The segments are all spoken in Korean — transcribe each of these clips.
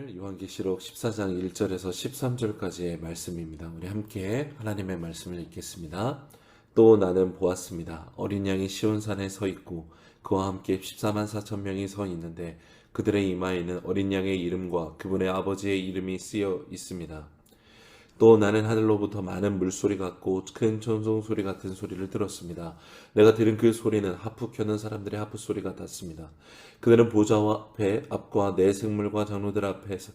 오늘 요한계시록 14장 1절에서 13절까지의 말씀입니다. 우리 함께 하나님의 말씀을 읽겠습니다. 또 나는 보았습니다. 어린 양이 시온산에 서 있고 그와 함께 14만 4천 명이 서 있는데 그들의 이마에는 어린 양의 이름과 그분의 아버지의 이름이 쓰여 있습니다. 또 나는 하늘로부터 많은 물소리 같고 큰 천둥 소리 같은 소리를 들었습니다. 내가 들은 그 소리는 하프 켜는 사람들의 하프 소리 같았습니다. 그들은 보좌 앞과 네 생물과 장로들 앞에서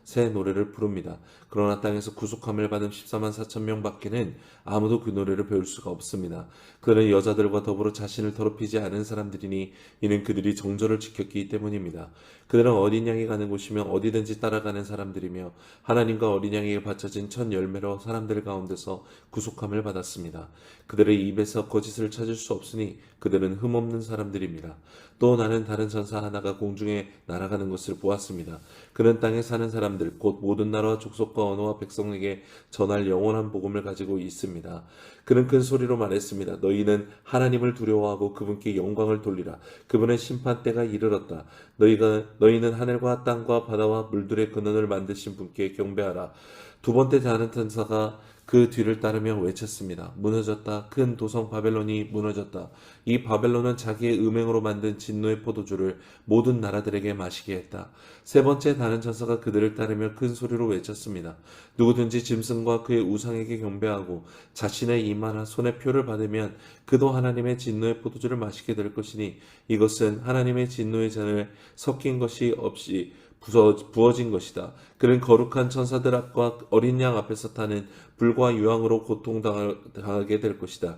새 노래를 부릅니다. 그러나 땅에서 구속함을 받은 14만 4천 명 밖에는 아무도 그 노래를 배울 수가 없습니다. 그들은 여자들과 더불어 자신을 더럽히지 않은 사람들이니 이는 그들이 정절을 지켰기 때문입니다. 그들은 어린 양이 가는 곳이면 어디든지 따라가는 사람들이며 하나님과 어린 양에게 바쳐진 첫 열매로 사람들 가운데서 구속함을 받았습니다. 그들의 입에서 거짓을 찾을 수 없으니 그들은 흠없는 사람들입니다. 또 나는 다른 천사 하나가 공중에 날아가는 것을 보았습니다. 그는 땅에 사는 사람들 곧 모든 나라와 족속과 언어와 백성에게 전할 영원한 복음을 가지고 있습니다. 그는 큰 소리로 말했습니다. 너희는 하나님을 두려워하고 그분께 영광을 돌리라. 그분의 심판 때가 이르렀다. 너희는 하늘과 땅과 바다와 물들의 근원을 만드신 분께 경배하라. 두 번째 다른 천사가 그 뒤를 따르며 외쳤습니다. 무너졌다. 큰 도성 바벨론이 무너졌다. 이 바벨론은 자기의 음행으로 만든 진노의 포도주를 모든 나라들에게 마시게 했다. 세 번째 다른 천사가 그들을 따르며 큰 소리로 외쳤습니다. 누구든지 짐승과 그의 우상에게 경배하고 자신의 이마나 손에 표를 받으면 그도 하나님의 진노의 포도주를 마시게 될 것이니 이것은 하나님의 진노의 잔을 섞인 것이 없이 부어진 것이다. 그는 거룩한 천사들 앞과 어린 양 앞에서 타는 불과 유황으로 고통당하게 될 것이다.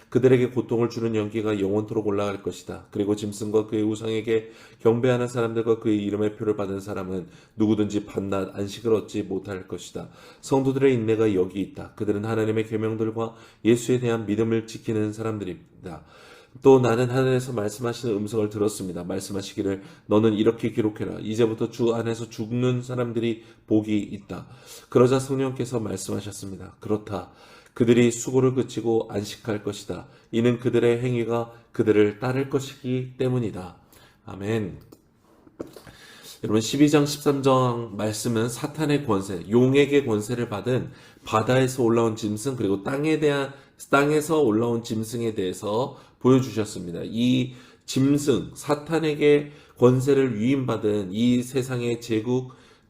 그들에게 고통을 주는 연기가 영원토록 올라갈 것이다. 그리고 짐승과 그의 우상에게 경배하는 사람들과 그의 이름의 표를 받은 사람은 누구든지 밤낮 안식을 얻지 못할 것이다. 성도들의 인내가 여기 있다. 그들은 하나님의 계명들과 예수에 대한 믿음을 지키는 사람들입니다. 또 나는 하늘에서 말씀하시는 음성을 들었습니다. 말씀하시기를 너는 이렇게 기록해라. 이제부터 주 안에서 죽는 사람들이 복이 있다. 그러자 성령께서 말씀하셨습니다. 그렇다. 그들이 수고를 그치고 안식할 것이다. 이는 그들의 행위가 그들을 따를 것이기 때문이다. 아멘. 여러분 12장 13장 말씀은 사탄의 권세, 용에게 권세를 받은 바다에서 올라온 짐승 그리고 땅에서 올라온 짐승에 대해서 보여주셨습니다. 이 짐승, 사탄에게 권세를 위임받은 이 세상의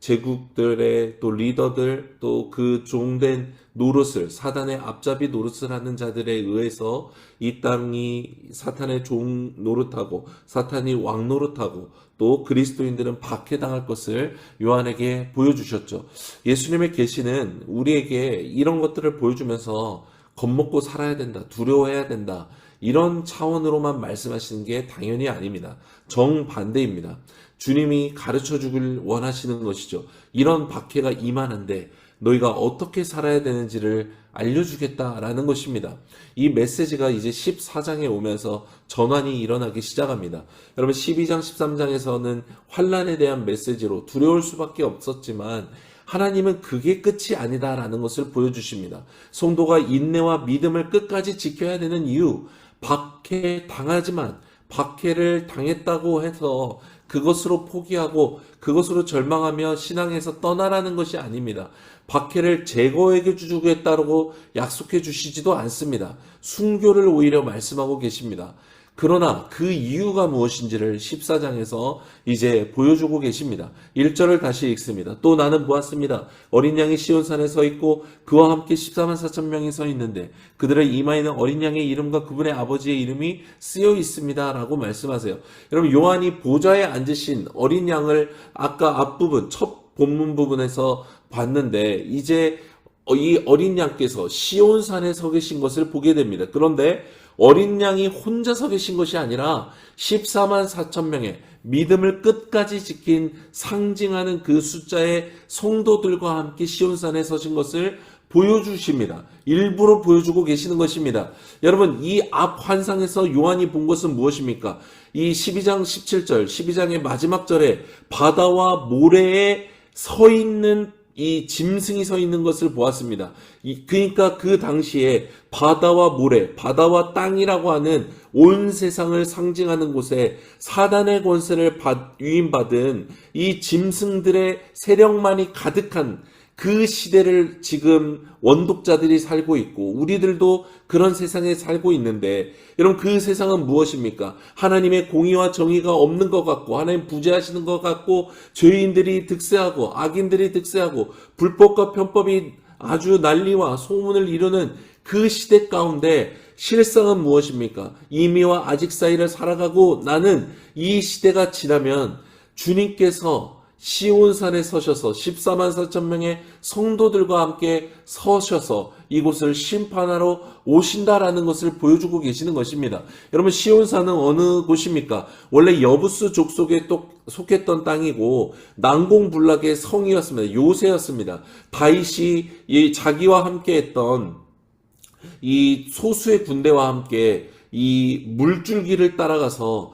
제국들의 또 리더들 또 그 종된 노릇을 사단의 앞잡이 노릇을 하는 자들에 의해서 이 땅이 사탄의 종 노릇하고 사탄이 왕 노릇하고 또 그리스도인들은 박해당할 것을 요한에게 보여주셨죠. 예수님의 계시는 우리에게 이런 것들을 보여주면서 겁먹고 살아야 된다, 두려워해야 된다 이런 차원으로만 말씀하시는 게 당연히 아닙니다. 정반대입니다. 주님이 가르쳐 주길 원하시는 것이죠. 이런 박해가 임하는데 너희가 어떻게 살아야 되는지를 알려주겠다라는 것입니다. 이 메시지가 이제 14장에 오면서 전환이 일어나기 시작합니다. 여러분 12장 13장에서는 환난에 대한 메시지로 두려울 수밖에 없었지만 하나님은 그게 끝이 아니다라는 것을 보여주십니다. 성도가 인내와 믿음을 끝까지 지켜야 되는 이유, 박해당하지만 박해를 당했다고 해서 그것으로 포기하고 그것으로 절망하며 신앙에서 떠나라는 것이 아닙니다. 박해를 제거해 주겠다고 약속해 주시지도 않습니다. 순교를 오히려 말씀하고 계십니다. 그러나 그 이유가 무엇인지를 14장에서 이제 보여주고 계십니다. 1절을 다시 읽습니다. 또 나는 보았습니다. 어린 양이 시온산에 서 있고 그와 함께 14만 4천 명이 서 있는데 그들의 이마에는 어린 양의 이름과 그분의 아버지의 이름이 쓰여 있습니다. 라고 말씀하세요. 여러분 요한이 보좌에 앉으신 어린 양을 아까 앞부분 첫 본문 부분에서 봤는데 이제 이 어린 양께서 시온산에 서 계신 것을 보게 됩니다. 그런데 어린 양이 혼자 서 계신 것이 아니라 14만 4천 명의 믿음을 끝까지 지킨 상징하는 그 숫자의 성도들과 함께 시온산에 서신 것을 보여주십니다. 일부러 보여주고 계시는 것입니다. 여러분 이 앞 환상에서 요한이 본 것은 무엇입니까? 이 12장 17절 12장의 마지막 절에 바다와 모래에 서 있는 이 짐승이 서 있는 것을 보았습니다. 그러니까 그 당시에 바다와 모래, 바다와 땅이라고 하는 온 세상을 상징하는 곳에 사단의 권세를 위임받은 이 짐승들의 세력만이 가득한 그 시대를 지금 원독자들이 살고 있고 우리들도 그런 세상에 살고 있는데, 여러분 그 세상은 무엇입니까? 하나님의 공의와 정의가 없는 것 같고, 하나님 부재하시는 것 같고, 죄인들이 득세하고 악인들이 득세하고 불법과 편법이 아주 난리와 소문을 이루는 그 시대 가운데 실상은 무엇입니까? 이미와 아직 사이를 살아가고 나는 이 시대가 지나면 주님께서 시온산에 서셔서 14만 4천 명의 성도들과 함께 서셔서 이곳을 심판하러 오신다라는 것을 보여주고 계시는 것입니다. 여러분 시온산은 어느 곳입니까? 원래 여부스 족속에 속했던 땅이고 난공불락의 성이었습니다. 요새였습니다. 다윗이 자기와 함께 했던 이 소수의 군대와 함께 이 물줄기를 따라가서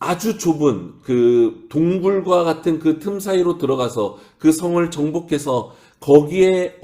아주 좁은 그 동굴과 같은 그 틈 사이로 들어가서 그 성을 정복해서 거기에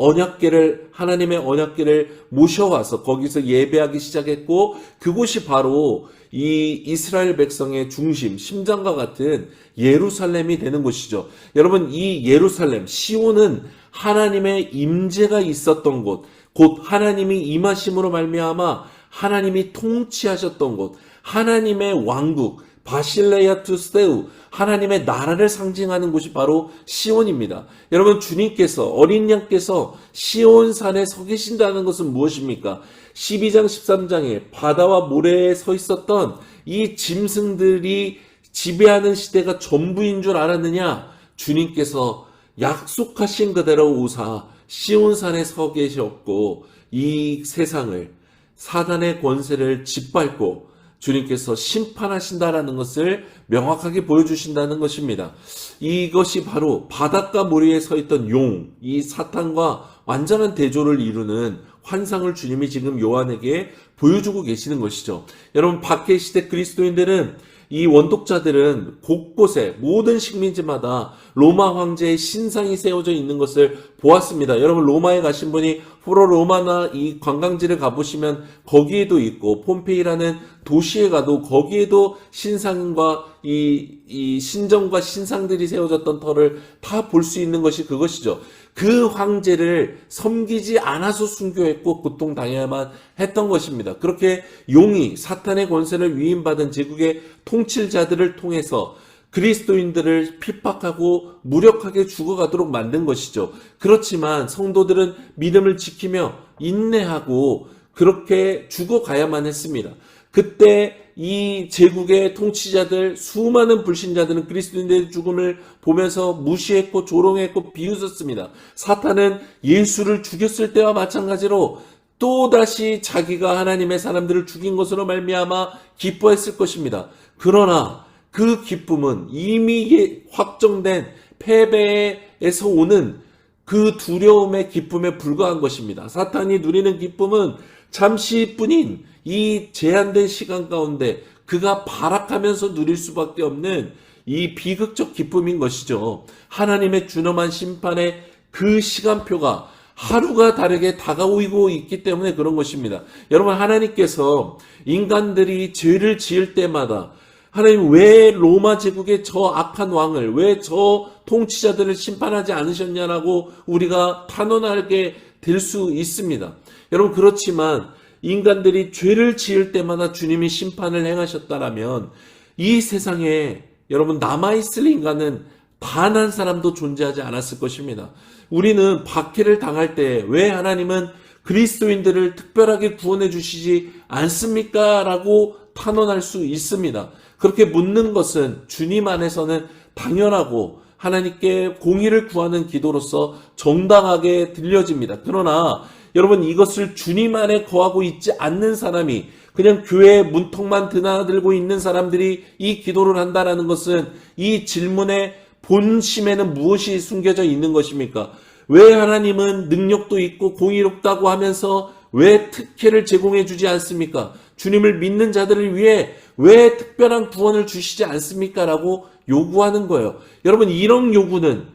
하나님의 언약궤를 모셔와서 거기서 예배하기 시작했고, 그곳이 바로 이 이스라엘 백성의 중심, 심장과 같은 예루살렘이 되는 곳이죠. 여러분 이 예루살렘, 시온은 하나님의 임재가 있었던 곳, 곧 하나님이 임하심으로 말미암아 하나님이 통치하셨던 곳, 하나님의 왕국, 바실레야 투스테우, 하나님의 나라를 상징하는 곳이 바로 시온입니다. 여러분 주님께서, 어린 양께서 시온산에 서 계신다는 것은 무엇입니까? 12장 13장에 바다와 모래에 서 있었던 이 짐승들이 지배하는 시대가 전부인 줄 알았느냐? 주님께서 약속하신 그대로 오사 시온산에 서 계셨고 이 세상을, 사단의 권세를 짓밟고 주님께서 심판하신다라는 것을 명확하게 보여주신다는 것입니다. 이것이 바로 바닷가 모래에 서 있던 용, 이 사탄과 완전한 대조를 이루는 환상을 주님이 지금 요한에게 보여주고 계시는 것이죠. 여러분 박해 시대 그리스도인들은, 이 원독자들은 곳곳에 모든 식민지마다 로마 황제의 신상이 세워져 있는 것을 보았습니다. 여러분 로마에 가신 분이 포로 로마나 이 관광지를 가보시면 거기에도 있고, 폼페이라는 도시에 가도 거기에도 신상과 이 신정과 신상들이 세워졌던 터를 다 볼 수 있는 것이 그것이죠. 그 황제를 섬기지 않아서 순교했고 고통당해야만 했던 것입니다. 그렇게 용이 사탄의 권세를 위임받은 제국의 통치자들을 통해서 그리스도인들을 핍박하고 무력하게 죽어가도록 만든 것이죠. 그렇지만 성도들은 믿음을 지키며 인내하고 그렇게 죽어가야만 했습니다. 그때 이 제국의 통치자들, 수많은 불신자들은 그리스도인들의 죽음을 보면서 무시했고 조롱했고 비웃었습니다. 사탄은 예수를 죽였을 때와 마찬가지로 또다시 자기가 하나님의 사람들을 죽인 것으로 말미암아 기뻐했을 것입니다. 그러나 그 기쁨은 이미 확정된 패배에서 오는 그 두려움의 기쁨에 불과한 것입니다. 사탄이 누리는 기쁨은 잠시뿐인 이 제한된 시간 가운데 그가 발악하면서 누릴 수밖에 없는 이 비극적 기쁨인 것이죠. 하나님의 준엄한 심판의 그 시간표가 하루가 다르게 다가오고 있기 때문에 그런 것입니다. 여러분 하나님께서 인간들이 죄를 지을 때마다 하나님 왜 로마 제국의 저 악한 왕을, 왜 저 통치자들을 심판하지 않으셨냐라고 우리가 탄원하게 될 수 있습니다. 여러분 그렇지만 인간들이 죄를 지을 때마다 주님이 심판을 행하셨다라면 이 세상에 여러분 남아있을 인간은 단 한 사람도 존재하지 않았을 것입니다. 우리는 박해를 당할 때 왜 하나님은 그리스도인들을 특별하게 구원해 주시지 않습니까? 라고 탄원할 수 있습니다. 그렇게 묻는 것은 주님 안에서는 당연하고 하나님께 공의를 구하는 기도로서 정당하게 들려집니다. 그러나 여러분 이것을 주님 안에 거하고 있지 않는 사람이, 그냥 교회 문턱만 드나들고 있는 사람들이 이 기도를 한다라는 것은 이 질문의 본심에는 무엇이 숨겨져 있는 것입니까? 왜 하나님은 능력도 있고 공의롭다고 하면서 왜 특혜를 제공해 주지 않습니까? 주님을 믿는 자들을 위해 왜 특별한 구원을 주시지 않습니까? 라고 요구하는 거예요. 여러분, 이런 요구는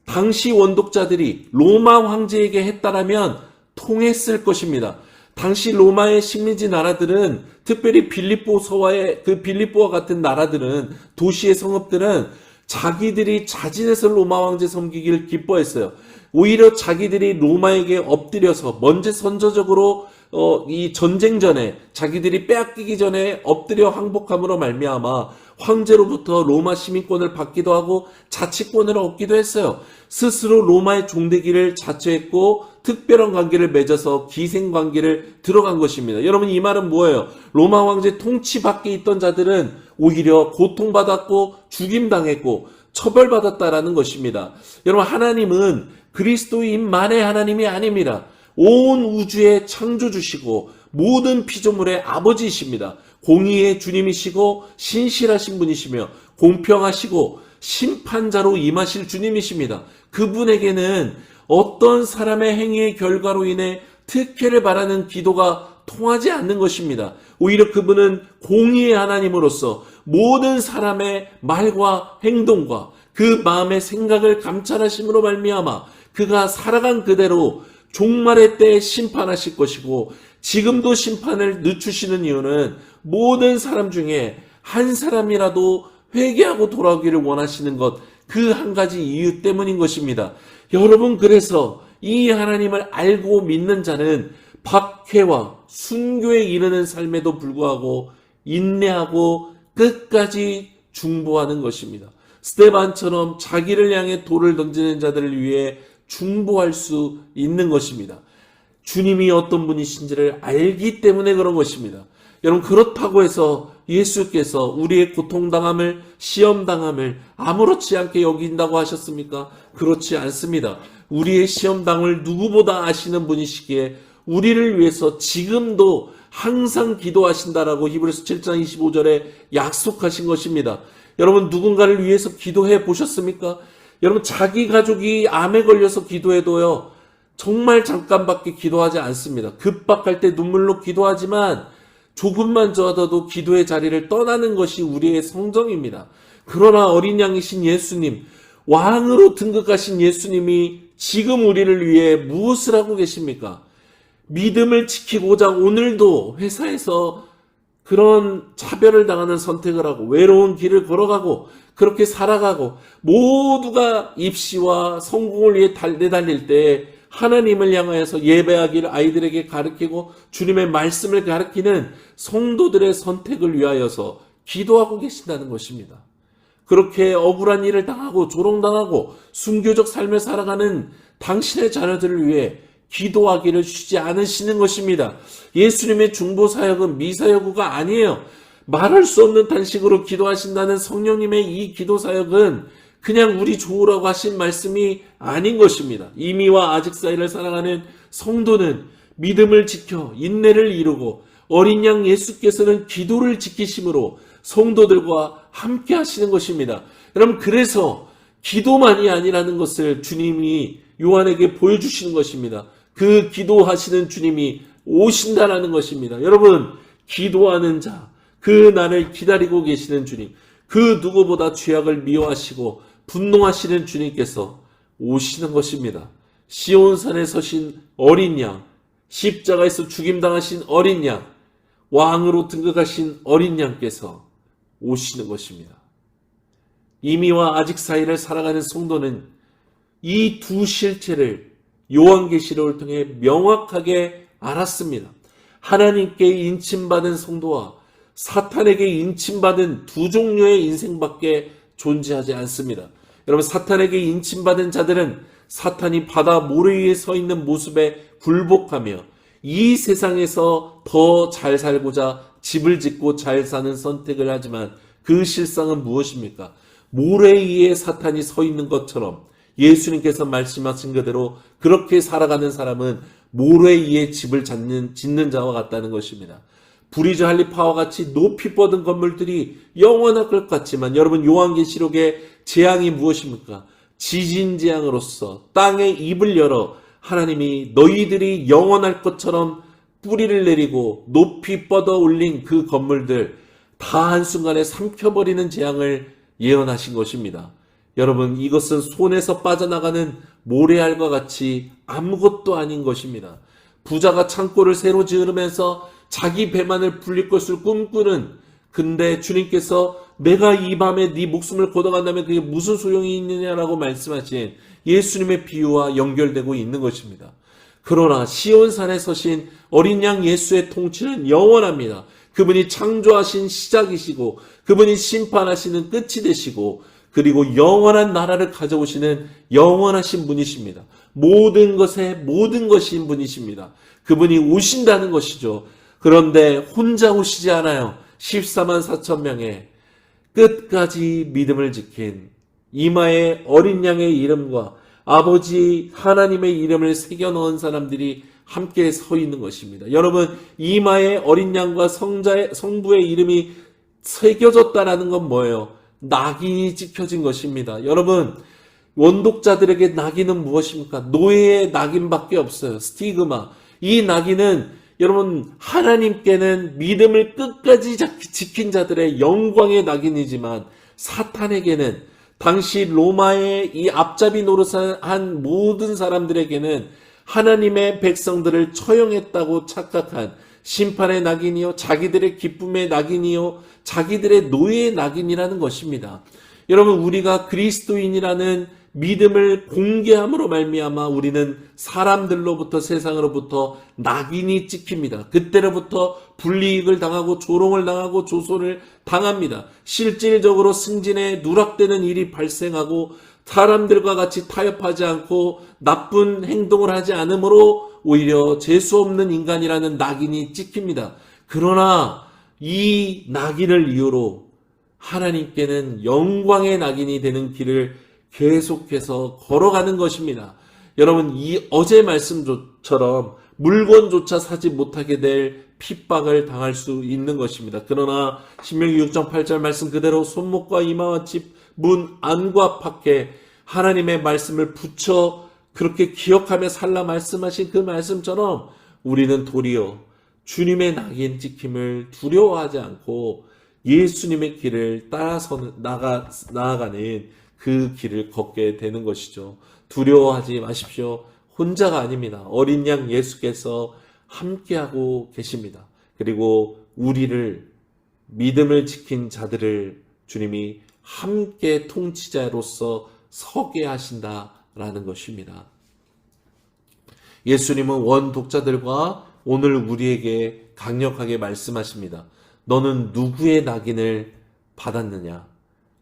당시 원독자들이 로마 황제에게 했다라면 통했을 것입니다. 당시 로마의 식민지 나라들은, 특별히 빌립보와 같은 나라들은, 도시의 성읍들은 자기들이 자진해서 로마 황제 섬기기를 기뻐했어요. 오히려 자기들이 로마에게 엎드려서 먼저 선저적으로 이 전쟁 전에 자기들이 빼앗기기 전에 엎드려 항복함으로 말미암아 황제로부터 로마 시민권을 받기도 하고 자치권을 얻기도 했어요. 스스로 로마의 종되기를 자처했고 특별한 관계를 맺어서 기생 관계를 들어간 것입니다. 여러분, 이 말은 뭐예요? 로마 황제 통치 밖에 있던 자들은 오히려 고통받았고 죽임당했고 처벌받았다라는 것입니다. 여러분, 하나님은 그리스도인만의 하나님이 아닙니다. 온 우주의 창조주시고 모든 피조물의 아버지이십니다. 공의의 주님이시고 신실하신 분이시며 공평하시고 심판자로 임하실 주님이십니다. 그분에게는 어떤 사람의 행위의 결과로 인해 특혜를 바라는 기도가 통하지 않는 것입니다. 오히려 그분은 공의의 하나님으로서 모든 사람의 말과 행동과 그 마음의 생각을 감찰하심으로 말미암아 그가 살아간 그대로 종말의 때에 심판하실 것이고, 지금도 심판을 늦추시는 이유는 모든 사람 중에 한 사람이라도 회개하고 돌아오기를 원하시는 것, 그 한 가지 이유 때문인 것입니다. 여러분, 그래서 이 하나님을 알고 믿는 자는 박해와 순교에 이르는 삶에도 불구하고 인내하고 끝까지 중보하는 것입니다. 스데반처럼 자기를 향해 돌을 던지는 자들을 위해 중보할 수 있는 것입니다. 주님이 어떤 분이신지를 알기 때문에 그런 것입니다. 여러분, 그렇다고 해서 예수께서 우리의 고통당함을, 시험당함을 아무렇지 않게 여긴다고 하셨습니까? 그렇지 않습니다. 우리의 시험당을 누구보다 아시는 분이시기에 우리를 위해서 지금도 항상 기도하신다라고 히브리서 7장 25절에 약속하신 것입니다. 여러분, 누군가를 위해서 기도해 보셨습니까? 여러분, 자기 가족이 암에 걸려서 기도해도요, 정말 잠깐밖에 기도하지 않습니다. 급박할 때 눈물로 기도하지만 조금만 좋아도 기도의 자리를 떠나는 것이 우리의 성정입니다. 그러나 어린 양이신 예수님, 왕으로 등극하신 예수님이 지금 우리를 위해 무엇을 하고 계십니까? 믿음을 지키고자 오늘도 회사에서 그런 차별을 당하는 선택을 하고 외로운 길을 걸어가고 그렇게 살아가고 모두가 입시와 성공을 위해 내달릴 때 하나님을 향하여서 예배하기를 아이들에게 가르치고 주님의 말씀을 가르치는 성도들의 선택을 위하여서 기도하고 계신다는 것입니다. 그렇게 억울한 일을 당하고 조롱당하고 순교적 삶을 살아가는 당신의 자녀들을 위해 기도하기를 쉬지 않으시는 것입니다. 예수님의 중보사역은 미사여구가 아니에요. 말할 수 없는 단식으로 기도하신다는 성령님의 이 기도사역은 그냥 우리 좋으라고 하신 말씀이 아닌 것입니다. 이미와 아직 사이를 사랑하는 성도는 믿음을 지켜 인내를 이루고 어린 양 예수께서는 기도를 지키심으로 성도들과 함께 하시는 것입니다. 여러분, 그래서 기도만이 아니라는 것을 주님이 요한에게 보여주시는 것입니다. 그 기도하시는 주님이 오신다라는 것입니다. 여러분, 기도하는 자, 그 날을 기다리고 계시는 주님, 그 누구보다 죄악을 미워하시고 분노하시는 주님께서 오시는 것입니다. 시온산에 서신 어린 양, 십자가에서 죽임당하신 어린 양, 왕으로 등극하신 어린 양께서 오시는 것입니다. 이미와 아직 사이를 살아가는 성도는 이 두 실체를 요한계시록을 통해 명확하게 알았습니다. 하나님께 인침받은 성도와 사탄에게 인침받은 두 종류의 인생밖에 존재하지 않습니다. 여러분, 사탄에게 인침받은 자들은 사탄이 바다 모래 위에 서 있는 모습에 굴복하며 이 세상에서 더 잘 살고자 집을 짓고 잘 사는 선택을 하지만 그 실상은 무엇입니까? 모래 위에 사탄이 서 있는 것처럼 예수님께서 말씀하신 그대로 그렇게 살아가는 사람은 모래 위에 집을 짓는 자와 같다는 것입니다. 브리즈 할리파와 같이 높이 뻗은 건물들이 영원할 것 같지만 여러분, 요한계시록의 재앙이 무엇입니까? 지진재앙으로서 땅의 입을 열어 하나님이 너희들이 영원할 것처럼 뿌리를 내리고 높이 뻗어 올린 그 건물들 다 한순간에 삼켜버리는 재앙을 예언하신 것입니다. 여러분, 이것은 손에서 빠져나가는 모래알과 같이 아무것도 아닌 것입니다. 부자가 창고를 새로 지으면서 자기 배만을 불릴 것을 꿈꾸는, 근데 주님께서 내가 이 밤에 네 목숨을 걷어간다면 그게 무슨 소용이 있느냐라고 말씀하신 예수님의 비유와 연결되고 있는 것입니다. 그러나 시온산에 서신 어린 양 예수의 통치는 영원합니다. 그분이 창조하신 시작이시고 그분이 심판하시는 끝이 되시고 그리고 영원한 나라를 가져오시는 영원하신 분이십니다. 모든 것의 모든 것인 분이십니다. 그분이 오신다는 것이죠. 그런데 혼자 오시지 않아요. 14만 4천 명의 끝까지 믿음을 지킨 이마에 어린 양의 이름과 아버지 하나님의 이름을 새겨넣은 사람들이 함께 서 있는 것입니다. 여러분, 이마에 어린 양과 성부의 이름이 새겨졌다라는 건 뭐예요? 낙인이 찍혀진 것입니다. 여러분, 원독자들에게 낙인은 무엇입니까? 노예의 낙인밖에 없어요. 스티그마. 이 낙인은 여러분, 하나님께는 믿음을 끝까지 지킨 자들의 영광의 낙인이지만 사탄에게는 당시 로마의 이 앞잡이 노릇을 한 모든 사람들에게는 하나님의 백성들을 처형했다고 착각한 심판의 낙인이요, 자기들의 기쁨의 낙인이요, 자기들의 노예의 낙인이라는 것입니다. 여러분, 우리가 그리스도인이라는 믿음을 공개함으로 말미암아 우리는 사람들로부터, 세상으로부터 낙인이 찍힙니다. 그때로부터 불이익을 당하고 조롱을 당하고 조소를 당합니다. 실질적으로 승진에 누락되는 일이 발생하고 사람들과 같이 타협하지 않고 나쁜 행동을 하지 않으므로 오히려 재수없는 인간이라는 낙인이 찍힙니다. 그러나 이 낙인을 이유로 하나님께는 영광의 낙인이 되는 길을 계속해서 걸어가는 것입니다. 여러분, 이 어제 말씀처럼 물건조차 사지 못하게 될 핍박을 당할 수 있는 것입니다. 그러나 신명기 6장 8절 말씀 그대로 손목과 이마와 집 문 안과 밖에 하나님의 말씀을 붙여 그렇게 기억하며 살라 말씀하신 그 말씀처럼 우리는 도리어 주님의 낙인 찍힘을 두려워하지 않고 예수님의 길을 따라서 나아가는 그 길을 걷게 되는 것이죠. 두려워하지 마십시오. 혼자가 아닙니다. 어린 양 예수께서 함께하고 계십니다. 그리고 우리를, 믿음을 지킨 자들을 주님이 함께 통치자로서 서게 하신다라는 것입니다. 예수님은 원독자들과 오늘 우리에게 강력하게 말씀하십니다. 너는 누구의 낙인을 받았느냐?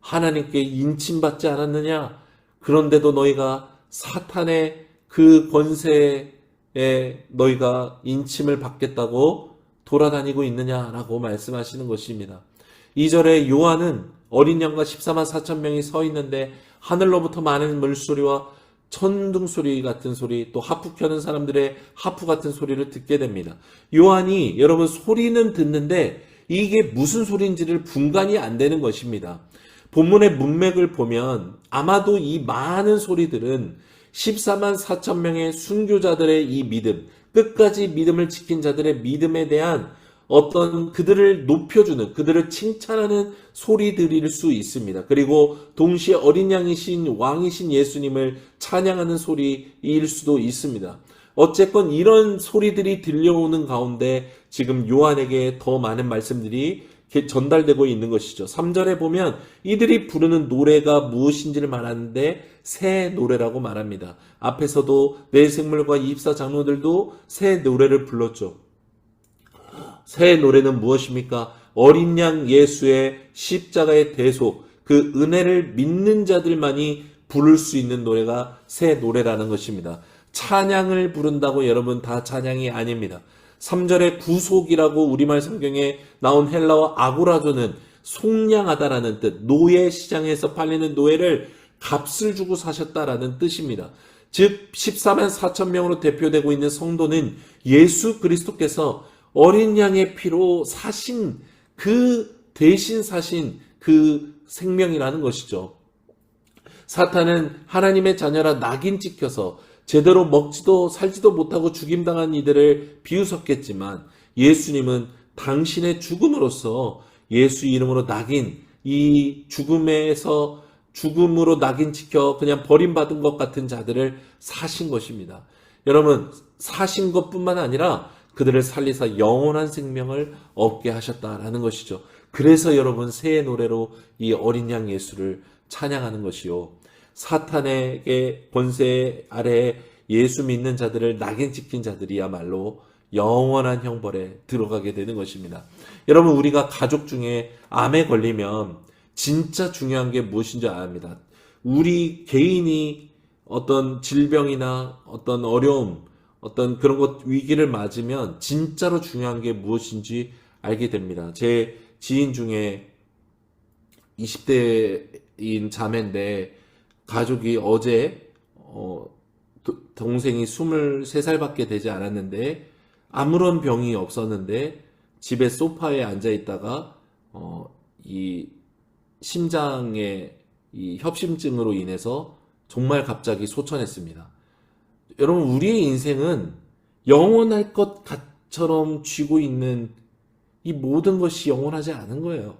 하나님께 인침받지 않았느냐? 그런데도 너희가 사탄의 그 권세에 너희가 인침을 받겠다고 돌아다니고 있느냐라고 말씀하시는 것입니다. 2절에 요한은 어린 양과 14만 4천 명이 서 있는데 하늘로부터 많은 물소리와 천둥소리 같은 소리, 또 하프 켜는 사람들의 하프 같은 소리를 듣게 됩니다. 요한이 여러분 소리는 듣는데 이게 무슨 소리인지를 분간이 안 되는 것입니다. 본문의 문맥을 보면 아마도 이 많은 소리들은 14만 4천 명의 순교자들의 이 믿음, 끝까지 믿음을 지킨 자들의 믿음에 대한 어떤 그들을 높여주는, 그들을 칭찬하는 소리들일 수 있습니다. 그리고 동시에 어린 양이신 왕이신 예수님을 찬양하는 소리일 수도 있습니다. 어쨌건 이런 소리들이 들려오는 가운데 지금 요한에게 더 많은 말씀들이 전달되고 있는 것이죠. 3절에 보면 이들이 부르는 노래가 무엇인지를 말하는데 새 노래라고 말합니다. 앞에서도 내 생물과 24장로들도 새 노래를 불렀죠. 새 노래는 무엇입니까? 어린 양 예수의 십자가의 대속, 그 은혜를 믿는 자들만이 부를 수 있는 노래가 새 노래라는 것입니다. 찬양을 부른다고 여러분 다 찬양이 아닙니다. 3절에 구속이라고 우리말 성경에 나온 헬라어 아고라조는 속량하다라는 뜻, 노예 시장에서 팔리는 노예를 값을 주고 사셨다라는 뜻입니다. 즉 14만 4천 명으로 대표되고 있는 성도는 예수 그리스도께서 어린 양의 피로 사신 그 대신 사신 그 생명이라는 것이죠. 사탄은 하나님의 자녀라 낙인 찍혀서 제대로 먹지도 살지도 못하고 죽임당한 이들을 비웃었겠지만 예수님은 당신의 죽음으로써 예수 이름으로 낙인, 이 죽음으로 낙인 찍혀 그냥 버림받은 것 같은 자들을 사신 것입니다. 여러분, 사신 것뿐만 아니라 그들을 살리사 영원한 생명을 얻게 하셨다라는 것이죠. 그래서 여러분, 새해 노래로 이 어린 양 예수를 찬양하는 것이요, 사탄에게 권세 아래에 예수 믿는 자들을 낙인 찍힌 자들이야말로 영원한 형벌에 들어가게 되는 것입니다. 여러분, 우리가 가족 중에 암에 걸리면 진짜 중요한 게 무엇인 줄 압니다. 우리 개인이 어떤 질병이나 어떤 어려움, 어떤 그런 것 위기를 맞으면 진짜로 중요한 게 무엇인지 알게 됩니다. 제 지인 중에 20대인 자매인데 가족이 어제 동생이 23살밖에 되지 않았는데 아무런 병이 없었는데 집에 소파에 앉아 있다가 이 심장의 이 협심증으로 인해서 정말 갑자기 소천했습니다. 여러분, 우리의 인생은 영원할 것처럼 쥐고 있는 이 모든 것이 영원하지 않은 거예요.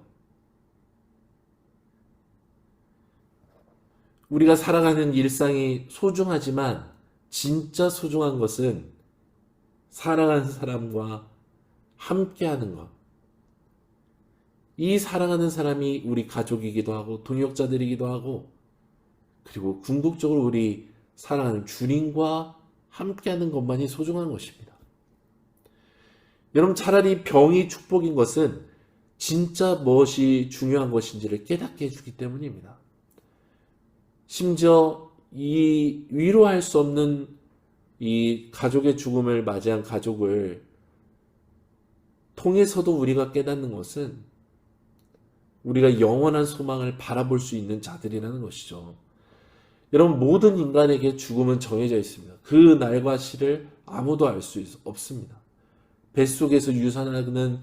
우리가 살아가는 일상이 소중하지만 진짜 소중한 것은 사랑하는 사람과 함께하는 것. 이 사랑하는 사람이 우리 가족이기도 하고 동역자들이기도 하고, 그리고 궁극적으로 우리 사랑하는 주님과 함께하는 것만이 소중한 것입니다. 여러분, 차라리 병이 축복인 것은 진짜 무엇이 중요한 것인지를 깨닫게 해주기 때문입니다. 심지어 이 위로할 수 없는 이 가족의 죽음을 맞이한 가족을 통해서도 우리가 깨닫는 것은 우리가 영원한 소망을 바라볼 수 있는 자들이라는 것이죠. 여러분, 모든 인간에게 죽음은 정해져 있습니다. 그 날과 시를 아무도 알 수 없습니다. 뱃속에서 유산하는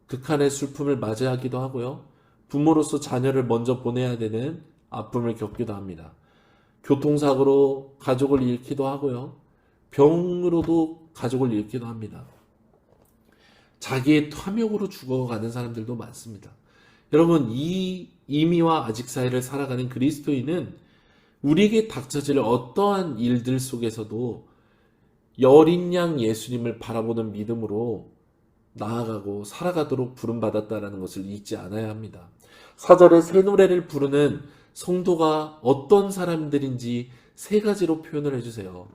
극한의 슬픔을 맞이하기도 하고요, 부모로서 자녀를 먼저 보내야 되는 아픔을 겪기도 합니다. 교통사고로 가족을 잃기도 하고요, 병으로도 가족을 잃기도 합니다. 자기의 탐욕으로 죽어가는 사람들도 많습니다. 여러분, 이 이미와 아직 사이를 살아가는 그리스도인은 우리에게 닥쳐질 어떠한 일들 속에서도 어린 양 예수님을 바라보는 믿음으로 나아가고 살아가도록 부름받았다는 것을 잊지 않아야 합니다. 4절에 새 노래를 부르는 성도가 어떤 사람들인지 세 가지로 표현을 해주세요.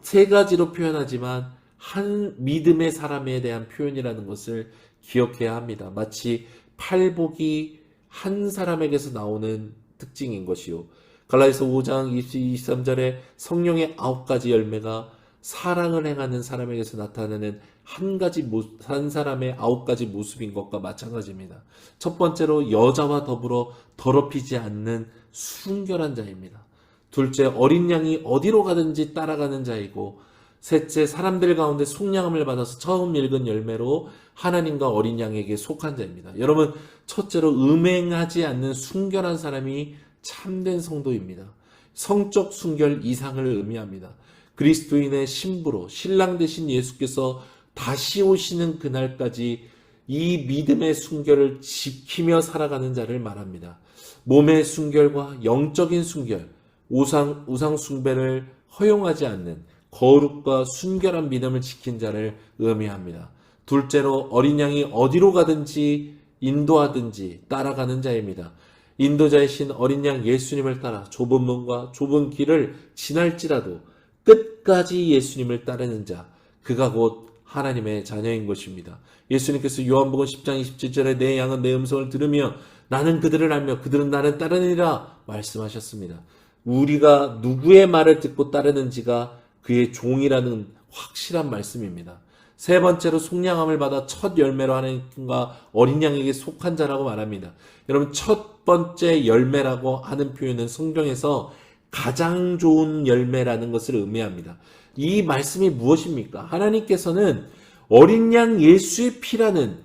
세 가지로 표현하지만 한 믿음의 사람에 대한 표현이라는 것을 기억해야 합니다. 마치 팔복이 한 사람에게서 나오는 특징인 것이요, 갈라디아서 5장 23절에 성령의 9가지 열매가 사랑을 행하는 사람에게서 나타나는 한 사람의 9가지 모습인 것과 마찬가지입니다. 첫 번째로 여자와 더불어 더럽히지 않는 순결한 자입니다. 둘째, 어린 양이 어디로 가든지 따라가는 자이고, 셋째, 사람들 가운데 속량함을 받아서 처음 읽은 열매로 하나님과 어린 양에게 속한 자입니다. 여러분, 첫째로 음행하지 않는 순결한 사람이 참된 성도입니다. 성적 순결 이상을 의미합니다. 그리스도인의 신부로 신랑 되신 예수께서 다시 오시는 그날까지 이 믿음의 순결을 지키며 살아가는 자를 말합니다. 몸의 순결과 영적인 순결, 우상 숭배를 허용하지 않는 거룩과 순결한 믿음을 지킨 자를 의미합니다. 둘째로 어린 양이 어디로 가든지 인도하든지 따라가는 자입니다. 인도자이신 어린 양 예수님을 따라 좁은 문과 좁은 길을 지날지라도 끝까지 예수님을 따르는 자, 그가 곧 하나님의 자녀인 것입니다. 예수님께서 요한복음 10장 27절에 내 양은 내 음성을 들으며 나는 그들을 알며 그들은 나를 따르느니라 말씀하셨습니다. 우리가 누구의 말을 듣고 따르는지가 그의 종이라는 확실한 말씀입니다. 세 번째로 속량함을 받아 첫 열매로 하나님과 어린 양에게 속한 자라고 말합니다. 여러분, 첫 번째 열매라고 하는 표현은 성경에서 가장 좋은 열매라는 것을 의미합니다. 이 말씀이 무엇입니까? 하나님께서는 어린 양 예수의 피라는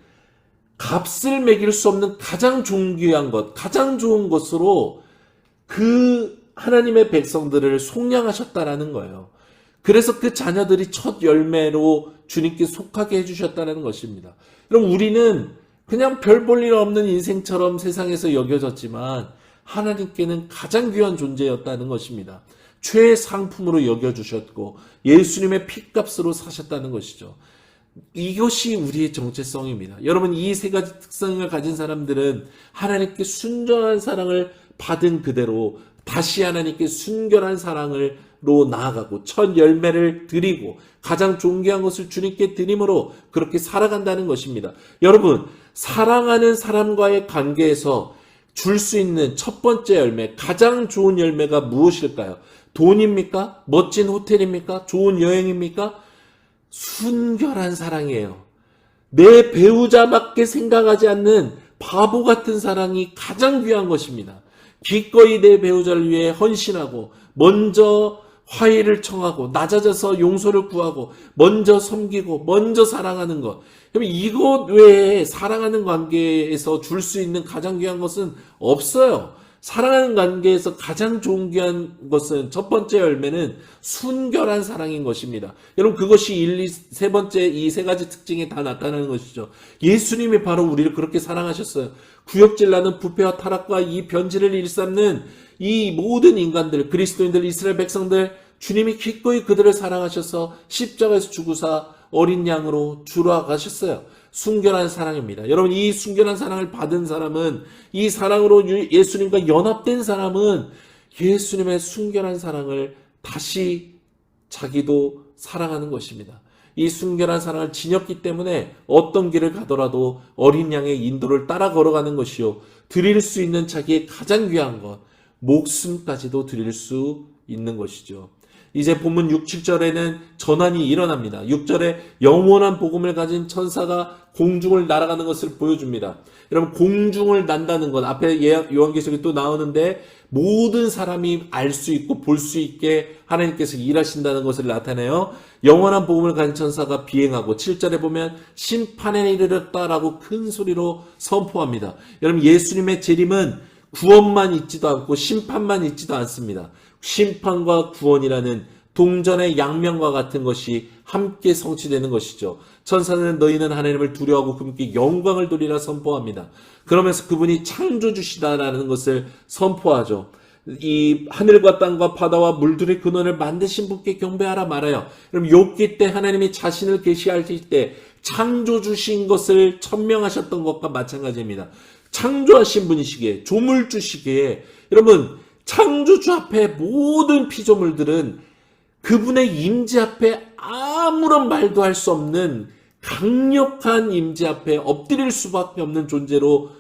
값을 매길 수 없는 가장 존귀한 것, 가장 좋은 것으로 그 하나님의 백성들을 속량하셨다라는 거예요. 그래서 그 자녀들이 첫 열매로 주님께 속하게 해주셨다는 것입니다. 그럼 우리는 그냥 별 볼 일 없는 인생처럼 세상에서 여겨졌지만 하나님께는 가장 귀한 존재였다는 것입니다. 최상품으로 여겨주셨고 예수님의 핏값으로 사셨다는 것이죠. 이것이 우리의 정체성입니다. 여러분, 이 세 가지 특성을 가진 사람들은 하나님께 순전한 사랑을 받은 그대로 다시 하나님께 순결한 사랑으로 나아가고 첫 열매를 드리고 가장 존귀한 것을 주님께 드림으로 그렇게 살아간다는 것입니다. 여러분, 사랑하는 사람과의 관계에서 줄 수 있는 첫 번째 열매, 가장 좋은 열매가 무엇일까요? 돈입니까? 멋진 호텔입니까? 좋은 여행입니까? 순결한 사랑이에요. 내 배우자밖에 생각하지 않는 바보 같은 사랑이 가장 귀한 것입니다. 기꺼이 내 배우자를 위해 헌신하고 먼저 화해를 청하고 낮아져서 용서를 구하고 먼저 섬기고 먼저 사랑하는 것. 그럼 이것 외에 사랑하는 관계에서 줄 수 있는 가장 귀한 것은 없어요. 사랑하는 관계에서 가장 좋은 귀한 것은 첫 번째 열매는 순결한 사랑인 것입니다. 여러분, 그것이 1, 2, 세 번째 이 세 가지 특징에 다 나타나는 것이죠. 예수님이 바로 우리를 그렇게 사랑하셨어요. 구역질 나는 부패와 타락과 이 변질을 일삼는 이 모든 인간들, 그리스도인들, 이스라엘 백성들, 주님이 기꺼이 그들을 사랑하셔서 십자가에서 죽으사 어린 양으로 주러 가셨어요. 순결한 사랑입니다. 여러분, 이 순결한 사랑을 받은 사람은, 이 사랑으로 예수님과 연합된 사람은 예수님의 순결한 사랑을 다시 자기도 사랑하는 것입니다. 이 순결한 사랑을 지녔기 때문에 어떤 길을 가더라도 어린 양의 인도를 따라 걸어가는 것이요, 드릴 수 있는 자기의 가장 귀한 것, 목숨까지도 드릴 수 있는 것이죠. 이제 본문 6, 7절에는 전환이 일어납니다. 6절에 영원한 복음을 가진 천사가 공중을 날아가는 것을 보여줍니다. 여러분, 공중을 난다는 것, 앞에 요한계시록에 또 나오는데 모든 사람이 알 수 있고 볼 수 있게 하나님께서 일하신다는 것을 나타내요. 영원한 복음을 가진 천사가 비행하고 7절에 보면 심판에 이르렀다라고 큰 소리로 선포합니다. 여러분, 예수님의 재림은 구원만 있지도 않고 심판만 있지도 않습니다. 심판과 구원이라는 동전의 양면과 같은 것이 함께 성취되는 것이죠. 천사는 너희는 하나님을 두려워하고 그분께 영광을 돌리라 선포합니다. 그러면서 그분이 창조주시다라는 것을 선포하죠. 이 하늘과 땅과 바다와 물들의 근원을 만드신 분께 경배하라 말아요. 그럼 욥기 때 하나님이 자신을 계시하실 때 창조주신 것을 천명하셨던 것과 마찬가지입니다. 창조하신 분이시기에, 조물주시기에, 여러분, 창조주 앞에 모든 피조물들은 그분의 임재 앞에 아무런 말도 할 수 없는 강력한 임재 앞에 엎드릴 수밖에 없는 존재로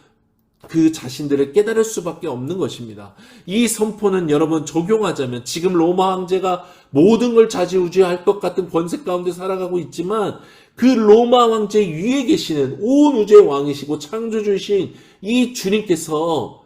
그 자신들을 깨달을 수밖에 없는 것입니다. 이 선포는 여러분, 적용하자면 지금 로마 황제가 모든 걸 좌지우지할 것 같은 권세 가운데 살아가고 있지만 그 로마 황제 위에 계시는 온 우주의 왕이시고 창조주이신 이 주님께서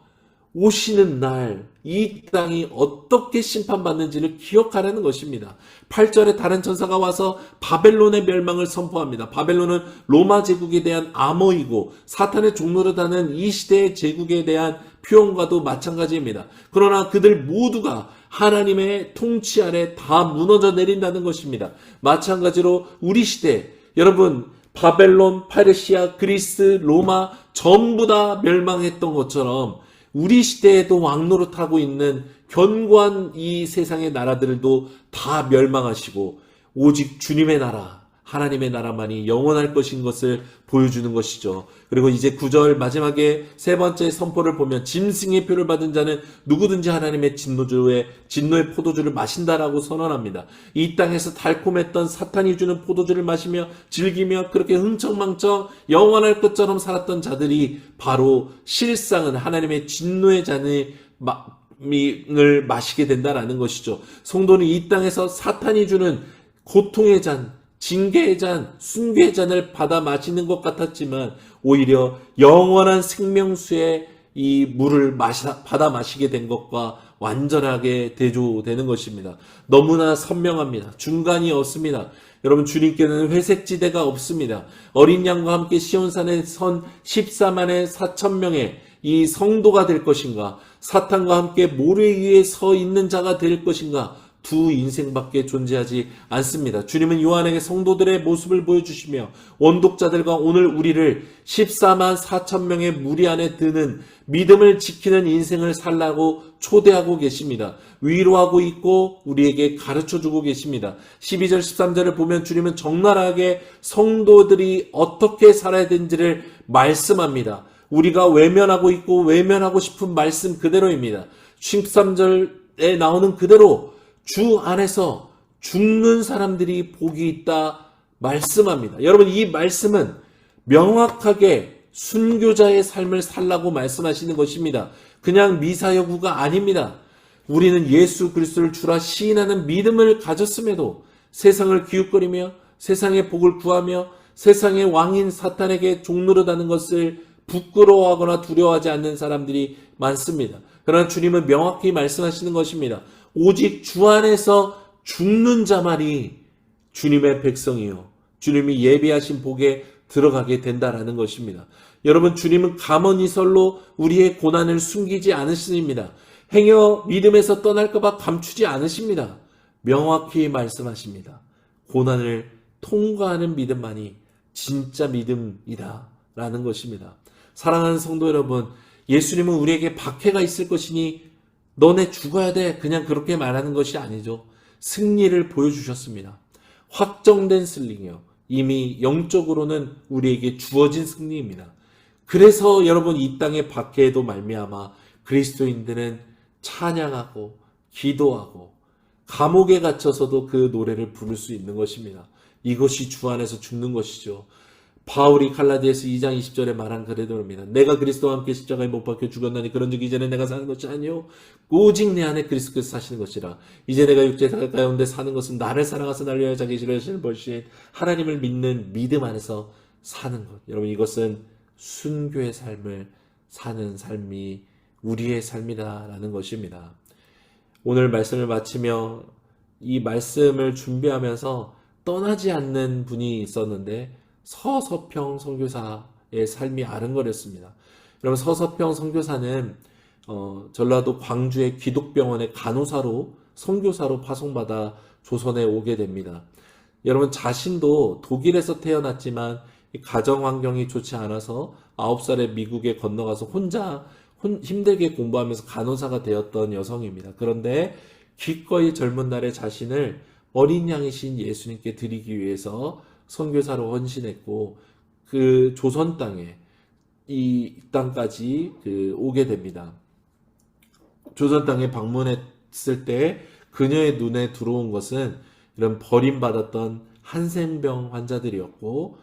오시는 날 이 땅이 어떻게 심판받는지를 기억하라는 것입니다. 8절에 다른 천사가 와서 바벨론의 멸망을 선포합니다. 바벨론은 로마 제국에 대한 암호이고 사탄의 종노릇하는 이 시대의 제국에 대한 표현과도 마찬가지입니다. 그러나 그들 모두가 하나님의 통치 아래 다 무너져 내린다는 것입니다. 마찬가지로 우리 시대, 여러분, 바벨론, 파르시아, 그리스, 로마 전부 다 멸망했던 것처럼 우리 시대에도 왕노릇하고 있는 견고한 이 세상의 나라들도 다 멸망하시고 오직 주님의 나라, 하나님의 나라만이 영원할 것인 것을 보여주는 것이죠. 그리고 이제 9절 마지막에 세 번째 선포를 보면 짐승의 표를 받은 자는 누구든지 하나님의 진노의 포도주를 마신다라고 선언합니다. 이 땅에서 달콤했던 사탄이 주는 포도주를 마시며 즐기며 그렇게 흥청망청 영원할 것처럼 살았던 자들이 바로 실상은 하나님의 진노의 잔을 마시게 된다라는 것이죠. 성도는 이 땅에서 사탄이 주는 고통의 잔, 징계의 잔, 순교의 잔을 받아 마시는 것 같았지만 오히려 영원한 생명수의 이 물을 받아 마시게 된 것과 완전하게 대조되는 것입니다. 너무나 선명합니다. 중간이 없습니다. 여러분, 주님께는 회색지대가 없습니다. 어린 양과 함께 시온산에 선 14만의 4천명의 이 성도가 될 것인가, 사탄과 함께 모래 위에 서 있는 자가 될 것인가, 두 인생밖에 존재하지 않습니다. 주님은 요한에게 성도들의 모습을 보여주시며 원독자들과 오늘 우리를 14만 4천 명의 무리 안에 드는 믿음을 지키는 인생을 살라고 초대하고 계십니다. 위로하고 있고 우리에게 가르쳐주고 계십니다. 12절 13절을 보면 주님은 적나라하게 성도들이 어떻게 살아야 되는지를 말씀합니다. 우리가 외면하고 있고 외면하고 싶은 말씀 그대로입니다. 13절에 나오는 그대로 주 안에서 죽는 사람들이 복이 있다 말씀합니다. 여러분, 이 말씀은 명확하게 순교자의 삶을 살라고 말씀하시는 것입니다. 그냥 미사여구가 아닙니다. 우리는 예수 그리스도를 주라 시인하는 믿음을 가졌음에도 세상을 기웃거리며 세상의 복을 구하며 세상의 왕인 사탄에게 종노릇하는 것을 부끄러워하거나 두려워하지 않는 사람들이 많습니다. 그러나 주님은 명확히 말씀하시는 것입니다. 오직 주 안에서 죽는 자만이 주님의 백성이요 주님이 예비하신 복에 들어가게 된다라는 것입니다. 여러분, 주님은 감언이설로 우리의 고난을 숨기지 않으십니다. 행여 믿음에서 떠날까 봐 감추지 않으십니다. 명확히 말씀하십니다. 고난을 통과하는 믿음만이 진짜 믿음이다 라는 것입니다. 사랑하는 성도 여러분, 예수님은 우리에게 박해가 있을 것이니 너네 죽어야 돼, 그냥 그렇게 말하는 것이 아니죠. 승리를 보여주셨습니다. 확정된 승리요, 이미 영적으로는 우리에게 주어진 승리입니다. 그래서 여러분, 이 땅의 박해에도 말미암아 그리스도인들은 찬양하고 기도하고 감옥에 갇혀서도 그 노래를 부를 수 있는 것입니다. 이것이 주 안에서 죽는 것이죠. 바울이 갈라디아서 2장 20절에 말한 그대로입니다. 내가 그리스도와 함께 십자가에 못 박혀 죽었나니 그런즉 이제는 내가 사는 것이 아니요 오직 내 안에 그리스도께서 사시는 것이라. 이제 내가 육체 가운데 사는 것은 나를 사랑하사 나를 위하여 자기 싫어하시는 벌신 하나님을 믿는 믿음 안에서 사는 것. 여러분, 이것은 순교의 삶을 사는 삶이 우리의 삶이다라는 것입니다. 오늘 말씀을 마치며 이 말씀을 준비하면서 떠나지 않는 분이 있었는데 서서평 선교사의 삶이 아른거렸습니다. 여러분, 서서평 선교사는 전라도 광주의 기독병원의 간호사로 선교사로 파송받아 조선에 오게 됩니다. 여러분, 자신도 독일에서 태어났지만 가정 환경이 좋지 않아서 9살에 미국에 건너가서 혼자 힘들게 공부하면서 간호사가 되었던 여성입니다. 그런데 기꺼이 젊은 날에 자신을 어린 양이신 예수님께 드리기 위해서 선교사로 헌신했고 그 조선 땅에 이 땅까지 오게 됩니다. 조선 땅에 방문했을 때 그녀의 눈에 들어온 것은 이런 버림받았던 한센병 환자들이었고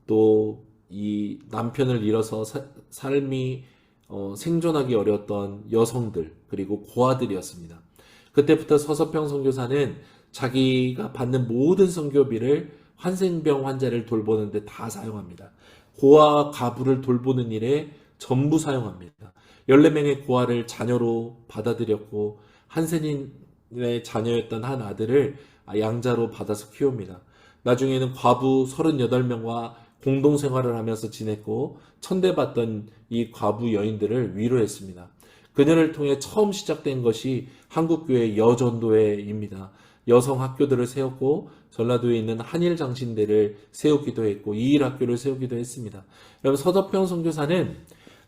또 이 남편을 잃어서 삶이 생존하기 어려웠던 여성들 그리고 고아들이었습니다. 그때부터 서서평 선교사는 자기가 받는 모든 선교비를 한센병 환자를 돌보는데 다 사용합니다. 고아와 가부를 돌보는 일에 전부 사용합니다. 14명의 고아를 자녀로 받아들였고 한센인의 자녀였던 한 아들을 양자로 받아서 키웁니다. 나중에는 과부 38명과 공동생활을 하면서 지냈고 천대받던 이 과부 여인들을 위로했습니다. 그녀를 통해 처음 시작된 것이 한국교회 여전도회입니다. 여성 학교들을 세웠고 전라도에 있는 한일 장신대를 세우기도 했고 이일 학교를 세우기도 했습니다. 여러분, 서서평 선교사는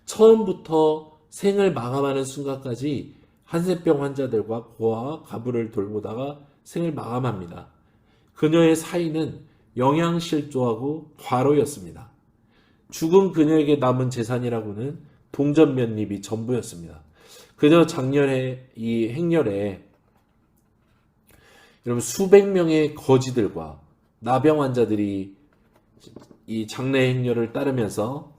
처음부터 생을 마감하는 순간까지 한센병 환자들과 고아와 가부를 돌보다가 생을 마감합니다. 그녀의 사인은 영양실조하고 과로였습니다. 죽은 그녀에게 남은 재산이라고는 동전 몇 립이 전부였습니다. 그녀 작년에 이 행렬에 여러분 수백 명의 거지들과 나병 환자들이 이 장례 행렬을 따르면서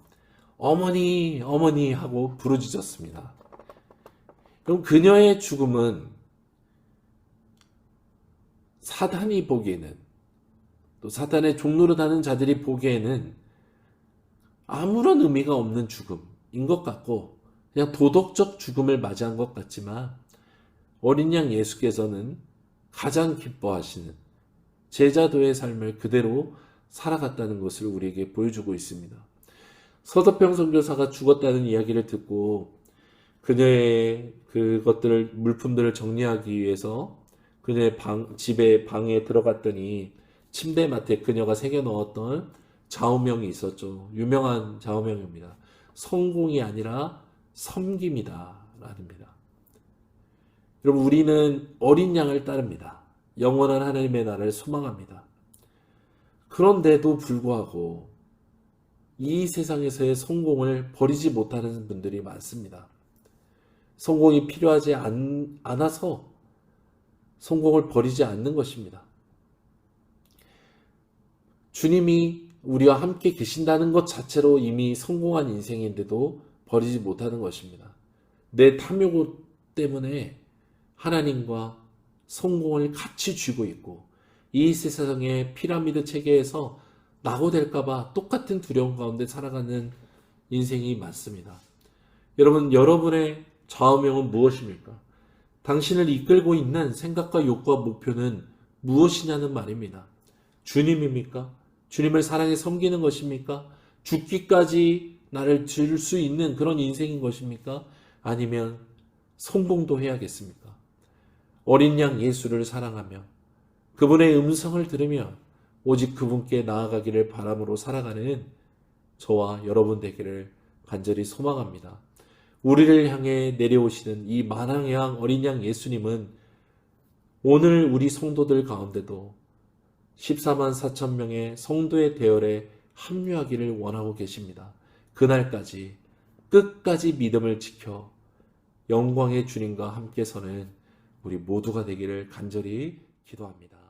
어머니 어머니 하고 부르짖었습니다. 그럼 그녀의 죽음은 사탄이 보기에는 또 사탄의 종노릇하는 자들이 보기에는 아무런 의미가 없는 죽음인 것 같고 그냥 도덕적 죽음을 맞이한 것 같지만 어린 양 예수께서는 가장 기뻐하시는 제자도의 삶을 그대로 살아갔다는 것을 우리에게 보여주고 있습니다. 서서평 선교사가 죽었다는 이야기를 듣고 그녀의 물품들을 정리하기 위해서 그녀의 집에 방에 들어갔더니 침대맡에 그녀가 새겨 넣었던 좌우명이 있었죠. 유명한 좌우명입니다. 성공이 아니라 섬김이다 라는입니다. 여러분, 우리는 어린 양을 따릅니다. 영원한 하나님의 나라를 소망합니다. 그런데도 불구하고 이 세상에서의 성공을 버리지 못하는 분들이 많습니다. 성공이 필요하지 않아서 성공을 버리지 않는 것입니다. 주님이 우리와 함께 계신다는 것 자체로 이미 성공한 인생인데도 버리지 못하는 것입니다. 내 탐욕 때문에 하나님과 성공을 같이 쥐고 있고 이 세상의 피라미드 체계에서 낙오될까봐 똑같은 두려움 가운데 살아가는 인생이 많습니다. 여러분, 여러분의 좌우명은 무엇입니까? 당신을 이끌고 있는 생각과 욕구와 목표는 무엇이냐는 말입니다. 주님입니까? 주님을 사랑해 섬기는 것입니까? 죽기까지 나를 줄 수 있는 그런 인생인 것입니까? 아니면 성공도 해야겠습니까? 어린 양 예수를 사랑하며 그분의 음성을 들으며 오직 그분께 나아가기를 바람으로 살아가는 저와 여러분 되기를 간절히 소망합니다. 우리를 향해 내려오시는 이 만왕의 양 어린 양 예수님은 오늘 우리 성도들 가운데도 14만 4천 명의 성도의 대열에 합류하기를 원하고 계십니다. 그날까지 끝까지 믿음을 지켜 영광의 주님과 함께 서는 우리 모두가 되기를 간절히 기도합니다.